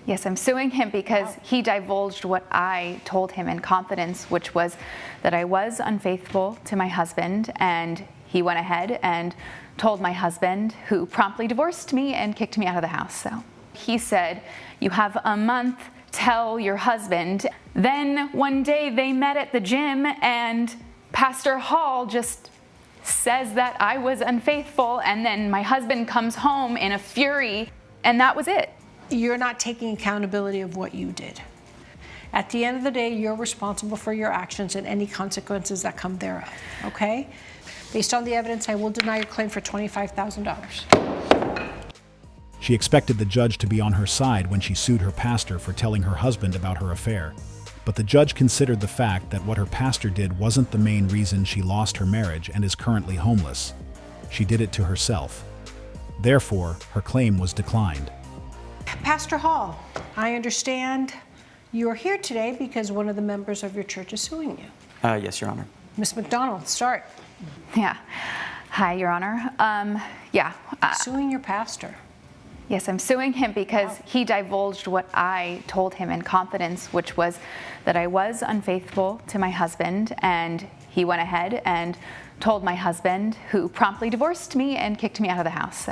Yes, I'm suing him because he divulged what I told him in confidence, which was that I was unfaithful to my husband, and he went ahead and told my husband, who promptly divorced me and kicked me out of the house. So he said, "You have a month, tell your husband." Then one day they met at the gym, and Pastor Hall just says that I was unfaithful, and then my husband comes home in a fury, and that was it. You're not taking accountability of what you did. At the end of the day, you're responsible for your actions and any consequences that come thereof, okay? Based on the evidence, I will deny your claim for $25,000. She expected the judge to be on her side when she sued her pastor for telling her husband about her affair. But the judge considered the fact that what her pastor did wasn't the main reason she lost her marriage and is currently homeless. She did it to herself. Therefore, her claim was declined. Pastor Hall, I understand you are here today because one of the members of your church is suing you. Yes, Your Honor. Ms. McDonald, start. Yeah. Hi, Your Honor. Suing your pastor. Yes, I'm suing him because he divulged what I told him in confidence, which was that I was unfaithful to my husband, and he went ahead and told my husband, who promptly divorced me and kicked me out of the house.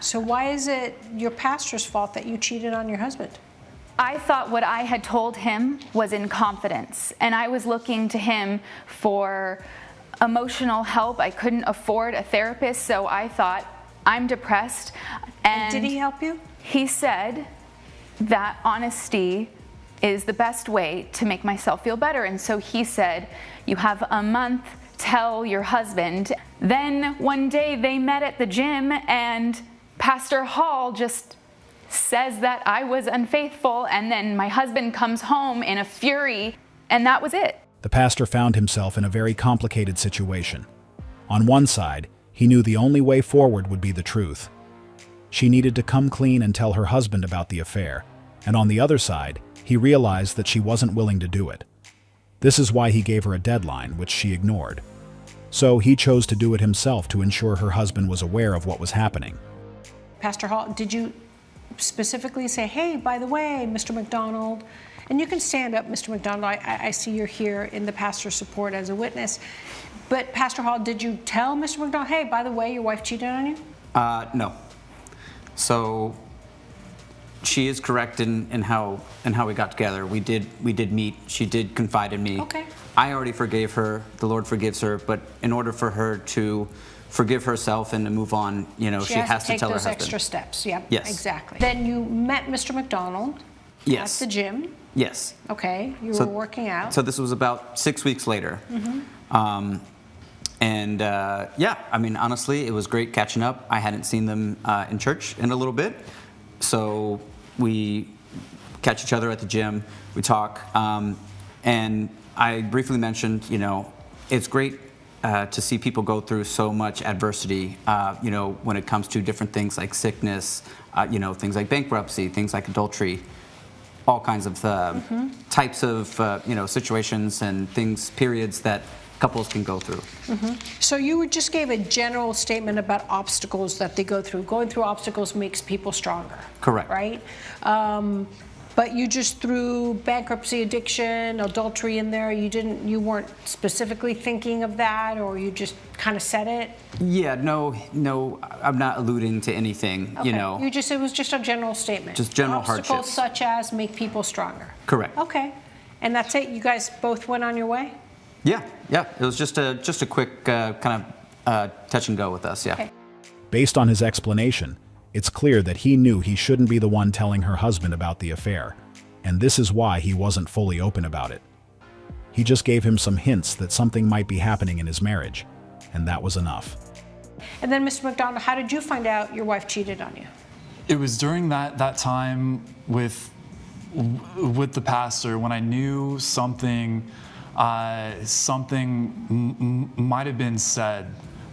So why is it your pastor's fault that you cheated on your husband? I thought what I had told him was in confidence, and I was looking to him for emotional help. I couldn't afford a therapist, so I thought, I'm depressed. And did he help you? He said that honesty is the best way to make myself feel better. And so he said, "You have a month, tell your husband." Then one day they met at the gym, and Pastor Hall just says that I was unfaithful, and then my husband comes home in a fury, and that was it. The pastor found himself in a very complicated situation. On one side, he knew the only way forward would be the truth. She needed to come clean and tell her husband about the affair, and on the other side, he realized that she wasn't willing to do it. This is why he gave her a deadline, which she ignored. So he chose to do it himself to ensure her husband was aware of what was happening. Pastor Hall, did you specifically say, "Hey, by the way, Mr. McDonald," and you can stand up, Mr. McDonald, I see you're here in the pastor's support as a witness, but Pastor Hall, did you tell Mr. McDonald, "Hey, by the way, your wife cheated on you"? No. So she is correct in how we got together. We did meet. She did confide in me. Okay. I already forgave her. The Lord forgives her. But in order for her to forgive herself and to move on, she has to tell her husband. She has to take those extra steps. Yeah. Yes. Exactly. Then you met Mr. McDonald. Yes. At the gym. Yes. Okay. You were working out. So this was about 6 weeks later. Mm-hmm. Honestly, it was great catching up. I hadn't seen them in church in a little bit. So we catch each other at the gym, we talk, and I briefly mentioned, it's great to see people go through so much adversity, when it comes to different things like sickness, things like bankruptcy, things like adultery, all kinds of types of, situations and things, periods that couples can go through. Mm-hmm. So you just gave a general statement about obstacles that they go through. Going through obstacles makes people stronger. Correct. Right? But you just threw bankruptcy, addiction, adultery in there. You weren't specifically thinking of that, or you just kind of said it? Yeah, no, I'm not alluding to anything, Okay. It was just a general statement. Just general Obstacles hardships. such as make people stronger. Correct. Okay. And that's it? You guys both went on your way? Yeah. It was just a quick kind of touch and go with us, yeah. Okay. Based on his explanation, it's clear that he knew he shouldn't be the one telling her husband about the affair, and this is why he wasn't fully open about it. He just gave him some hints that something might be happening in his marriage, and that was enough. And then, Mr. McDonald, how did you find out your wife cheated on you? It was during that time with the pastor when I knew something might have been said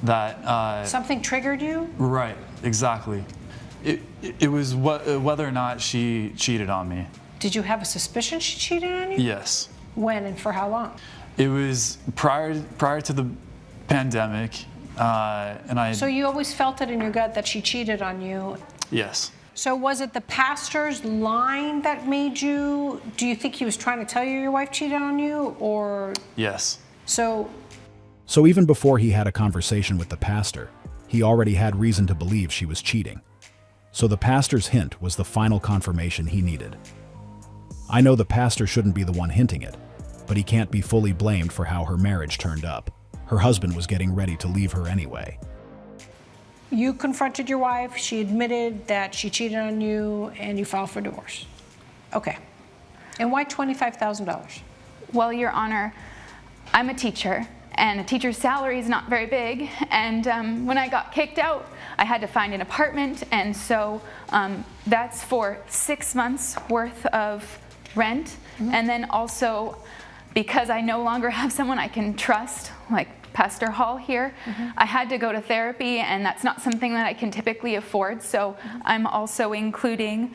that something triggered you? Right, exactly. It was whether or not she cheated on me. Did you have a suspicion she cheated on you? Yes. When and for how long? It was prior to the pandemic, and I. So you always felt it in your gut that she cheated on you? Yes. So was it the pastor's line that made you, do you think he was trying to tell you your wife cheated on you, or Yes. so? So even before he had a conversation with the pastor, he already had reason to believe she was cheating. So the pastor's hint was the final confirmation he needed. I know the pastor shouldn't be the one hinting it, but he can't be fully blamed for how her marriage turned up. Her husband was getting ready to leave her anyway. You confronted your wife, she admitted that she cheated on you, and you filed for divorce. Okay. And why $25,000? Well, Your Honor, I'm a teacher, and a teacher's salary is not very big. And when I got kicked out, I had to find an apartment, and so that's for 6 months worth of rent. And then also, because I no longer have someone I can trust, like Pastor Hall here, I had to go to therapy, and that's not something that I can typically afford. So I'm also including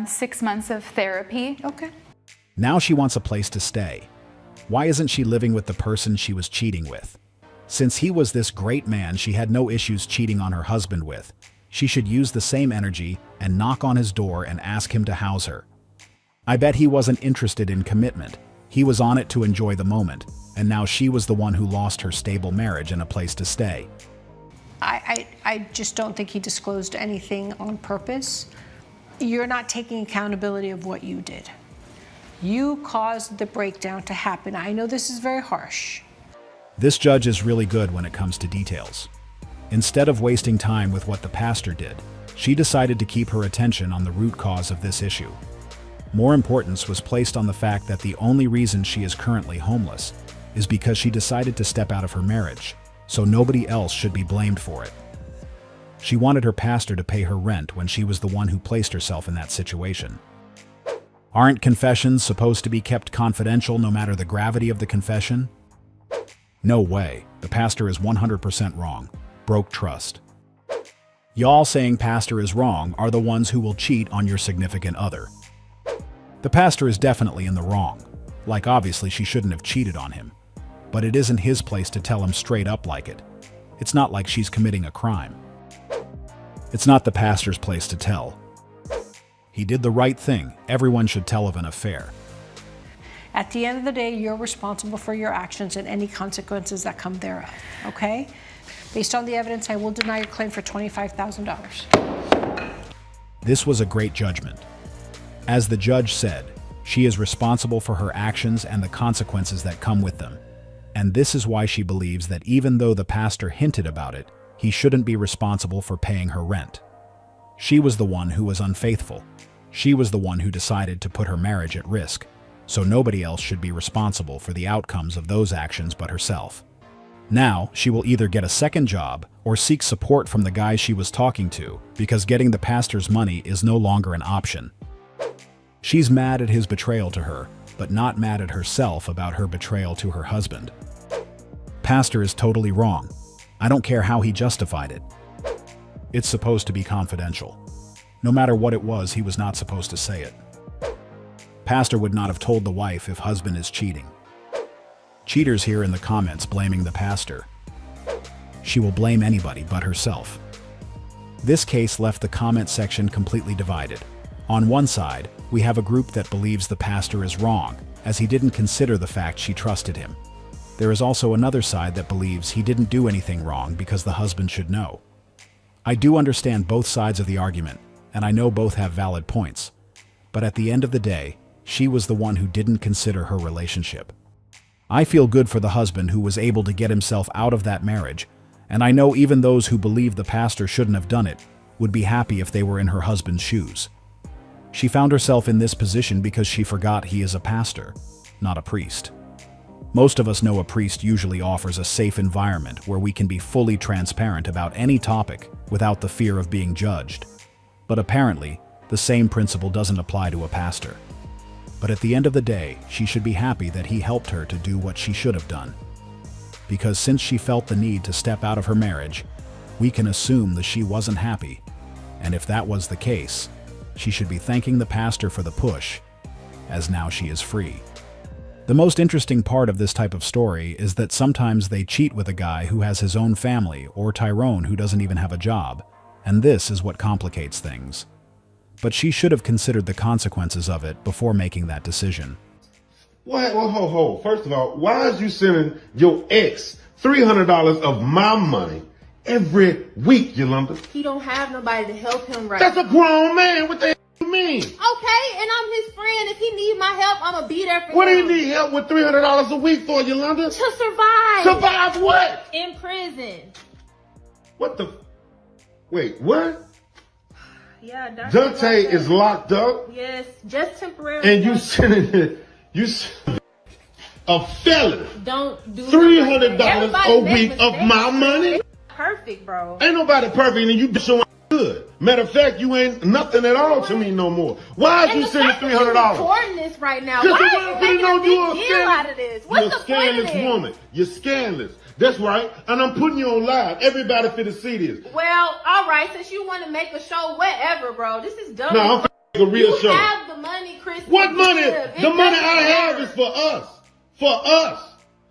6 months of therapy. Okay. Now she wants a place to stay. Why isn't she living with the person she was cheating with? Since he was this great man she had no issues cheating on her husband with, she should use the same energy and knock on his door and ask him to house her. I bet he wasn't interested in commitment. He was on it to enjoy the moment, and now she was the one who lost her stable marriage and a place to stay. I just don't think he disclosed anything on purpose. You're not taking accountability of what you did. You caused the breakdown to happen. I know this is very harsh. This judge is really good when it comes to details. Instead of wasting time with what the pastor did, she decided to keep her attention on the root cause of this issue. More importance was placed on the fact that the only reason she is currently homeless is because she decided to step out of her marriage, so nobody else should be blamed for it. She wanted her pastor to pay her rent when she was the one who placed herself in that situation. Aren't confessions supposed to be kept confidential no matter the gravity of the confession? No way. The pastor is 100% wrong. Broke trust. Y'all saying pastor is wrong are the ones who will cheat on your significant other. The pastor is definitely in the wrong. Like, obviously she shouldn't have cheated on him. But it isn't his place to tell him straight up like it. It's not like she's committing a crime. It's not the pastor's place to tell. He did the right thing. Everyone should tell of an affair. At the end of the day, you're responsible for your actions and any consequences that come thereof, okay? Based on the evidence, I will deny your claim for $25,000. This was a great judgment. As the judge said, she is responsible for her actions and the consequences that come with them. And this is why she believes that even though the pastor hinted about it, he shouldn't be responsible for paying her rent. She was the one who was unfaithful. She was the one who decided to put her marriage at risk, so nobody else should be responsible for the outcomes of those actions but herself. Now, she will either get a second job or seek support from the guy she was talking to, because getting the pastor's money is no longer an option. She's mad at his betrayal to her, but not mad at herself about her betrayal to her husband. Pastor is totally wrong. I don't care how he justified it. It's supposed to be confidential. No matter what it was, he was not supposed to say it. Pastor would not have told the wife if husband is cheating. Cheaters here in the comments blaming the pastor. She will blame anybody but herself. This case left the comment section completely divided. On one side, we have a group that believes the pastor is wrong, as he didn't consider the fact she trusted him. There is also another side that believes he didn't do anything wrong because the husband should know. I do understand both sides of the argument, and I know both have valid points. But at the end of the day, she was the one who didn't consider her relationship. I feel good for the husband who was able to get himself out of that marriage, and I know even those who believe the pastor shouldn't have done it would be happy if they were in her husband's shoes. She found herself in this position because she forgot he is a pastor, not a priest. Most of us know a priest usually offers a safe environment where we can be fully transparent about any topic without the fear of being judged. But apparently, the same principle doesn't apply to a pastor. But at the end of the day, she should be happy that he helped her to do what she should have done. Because since she felt the need to step out of her marriage, we can assume that she wasn't happy. And if that was the case, she should be thanking the pastor for the push, as now she is free. The most interesting part of this type of story is that sometimes they cheat with a guy who has his own family or Tyrone who doesn't even have a job, and this is what complicates things. but she should have considered the consequences of it before making that decision. What? Well, ho. First of all, why is you sending your ex $300 of my money every week, Yolanda? He don't have nobody to help him right That's now. a grown man. What the hell you mean? Okay, and I'm his friend. If he need my help, I'ma be there for What do him. you need help with $300 a week for, Yolanda? To survive. Survive what? In prison. What the? Wait, what? Yeah, Dr. Dante is locked up, Yes, just temporarily. and you sending it? A felon don't do $300 Everybody a make week of mistakes. my money? Perfect, bro. Ain't nobody perfect, and you showing good. Matter of fact, you ain't nothing at all to me no more. Why is And you the sending fact that you $300? recording this right now. Because Why you are you want me to making know a you're big deal out of this? What's You're a the point of scandalous this? woman. You're scandalous. That's right. And I'm putting you on live. Everybody fit to see this. Well, all right. Since you want to make a show, whatever, bro. This is dumb. No, I'm a real you show. have the money, Chris. What to money? give. It The money doesn't I have matter. is for us. For us.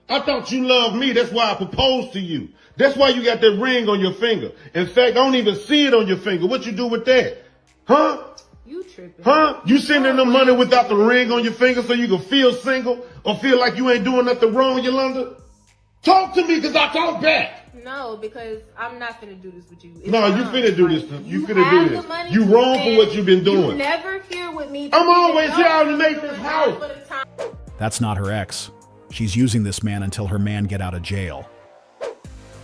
I thought you loved me. That's why I proposed to you. That's why you got that ring on your finger. In fact, I don't even see it on your finger. What you do with that? Huh? You tripping? Huh? You sending the money without the ring on your finger so you can feel single or feel like you ain't doing nothing wrong, Yolanda? Talk to me because I talk back. No, because I'm not finna do this with you. It's No, you fine. finna do this. You finna have do the this. money You to wrong for spend. what you've been doing. You never here with me. I'm always No, here. I only you make doing this it house. for the time. That's not her ex. She's using this man until her man get out of jail.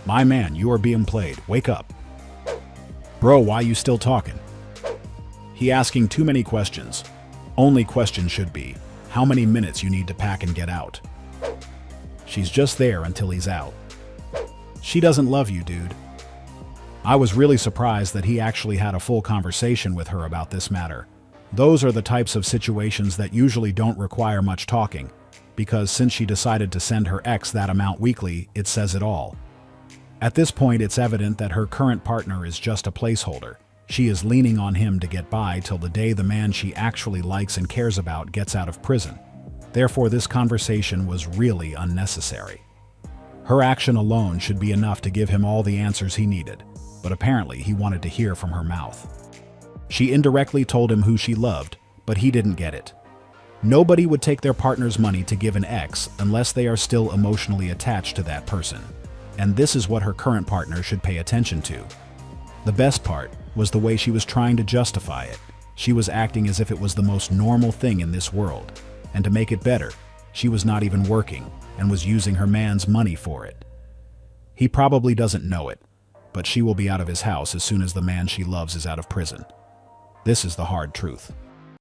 My man, you are being played. Wake up. Bro, why you still talking? He asking too many questions. Only question should be, how many minutes you need to pack and get out? She's just there until he's out. She doesn't love you, dude. I was really surprised that he actually had a full conversation with her about this matter. Those are the types of situations that usually don't require much talking, because since she decided to send her ex that amount weekly, it says it all. At this point, it's evident that her current partner is just a placeholder. She is leaning on him to get by till the day the man she actually likes and cares about gets out of prison. Therefore, this conversation was really unnecessary. Her action alone should be enough to give him all the answers he needed, but apparently he wanted to hear from her mouth. She indirectly told him who she loved, but he didn't get it. Nobody would take their partner's money to give an ex unless they are still emotionally attached to that person. And this is what her current partner should pay attention to. The best part was the way she was trying to justify it. She was acting as if it was the most normal thing in this world. And to make it better, she was not even working and was using her man's money for it. He probably doesn't know it, but she will be out of his house as soon as the man she loves is out of prison. This is the hard truth.